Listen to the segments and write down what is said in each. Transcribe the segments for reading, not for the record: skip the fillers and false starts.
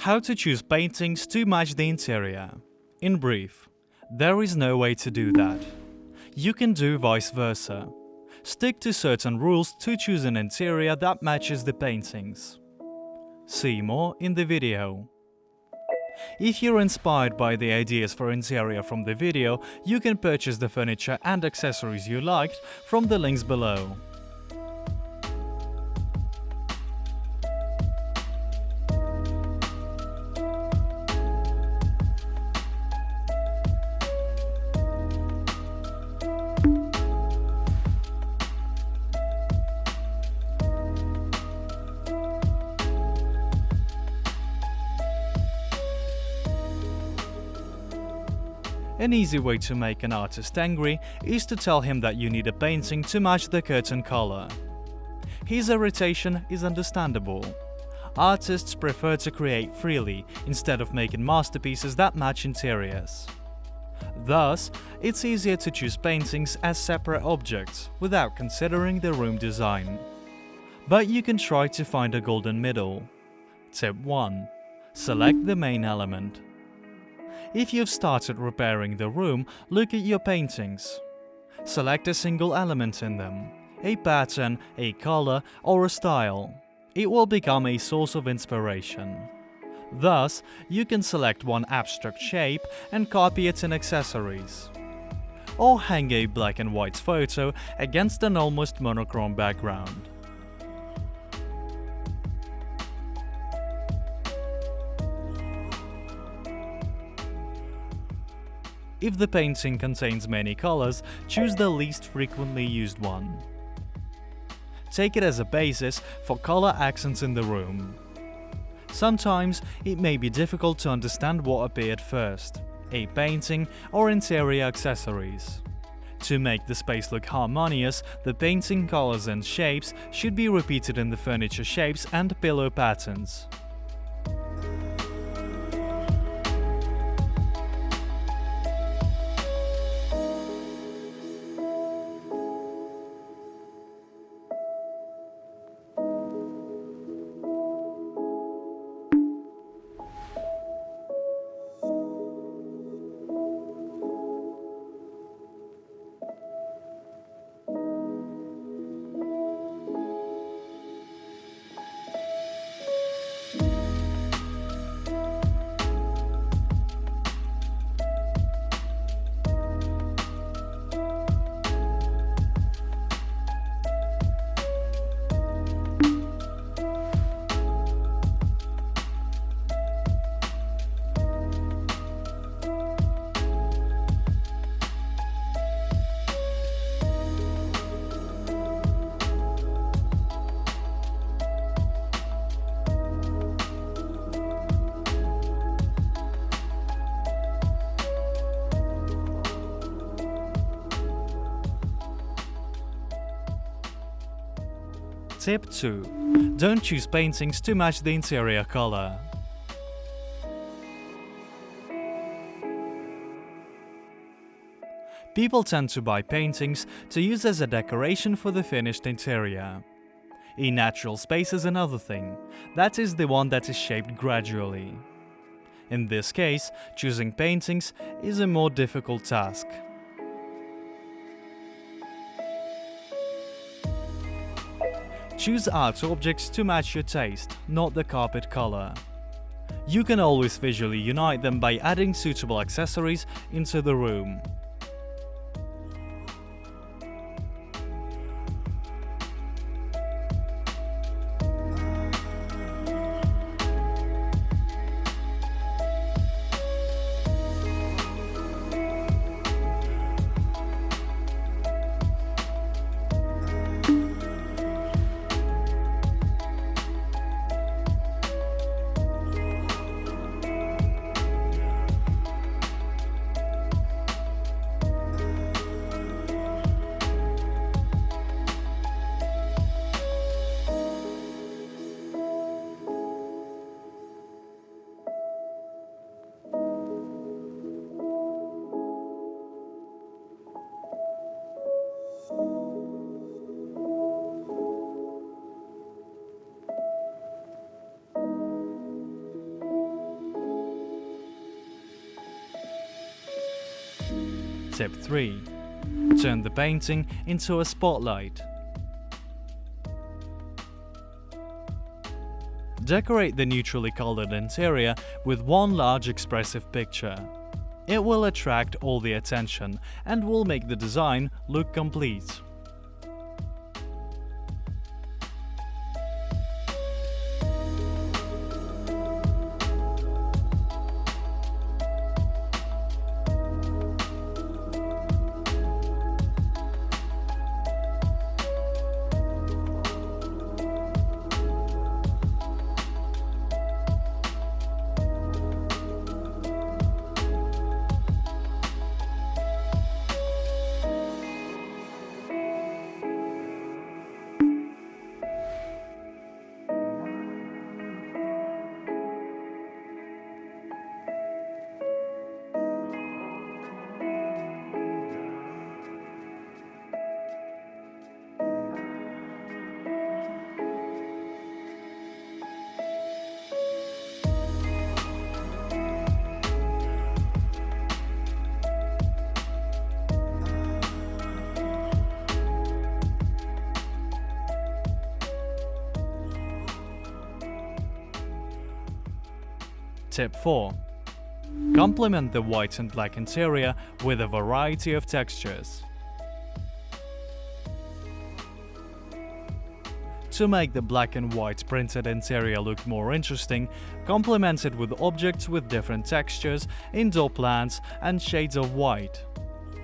How to choose paintings to match the interior. In brief, there is no way to do that. You can do vice versa. Stick to certain rules to choose an interior that matches the paintings. See more in the video. If you're inspired by the ideas for interior from the video, you can purchase the furniture and accessories you liked from the links below. An easy way to make an artist angry is to tell him that you need a painting to match the curtain color. His irritation is understandable. Artists prefer to create freely instead of making masterpieces that match interiors. Thus, it's easier to choose paintings as separate objects without considering the room design. But you can try to find a golden middle. Tip 1. Select the main element. If you've started repairing the room, look at your paintings. Select a single element in them, a pattern, a color, or a style. It will become a source of inspiration. Thus, you can select one abstract shape and copy it in accessories. Or hang a black and white photo against an almost monochrome background. If the painting contains many colors, choose the least frequently used one. Take it as a basis for color accents in the room. Sometimes it may be difficult to understand what appeared first, a painting or interior accessories. To make the space look harmonious, the painting colors and shapes should be repeated in the furniture shapes and pillow patterns. Tip 2. Don't choose paintings to match the interior color. People tend to buy paintings to use as a decoration for the finished interior. A natural space is another thing, that is the one that is shaped gradually. In this case, choosing paintings is a more difficult task. Choose art objects to match your taste, not the carpet color. You can always visually unite them by adding suitable accessories into the room. Tip 3. Turn the painting into a spotlight. Decorate the neutrally colored interior with one large expressive picture. It will attract all the attention and will make the design look complete. Tip 4. Complement the white and black interior with a variety of textures. To make the black and white printed interior look more interesting, complement it with objects with different textures, indoor plants, and shades of white.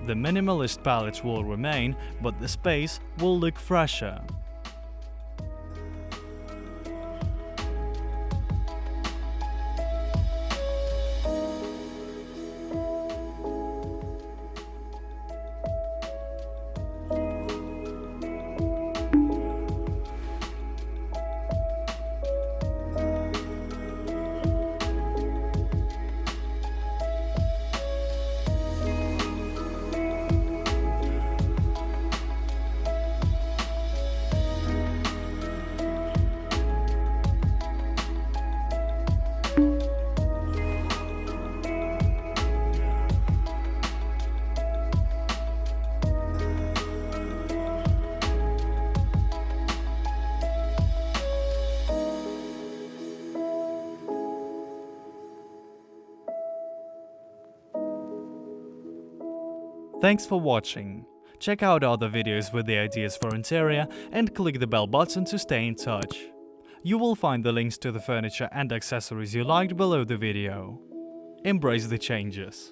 The minimalist palette will remain, but the space will look fresher. Thanks for watching. Check out other videos with the ideas for interior and click the bell button to stay in touch. You will find the links to the furniture and accessories you liked below the video. Embrace the changes.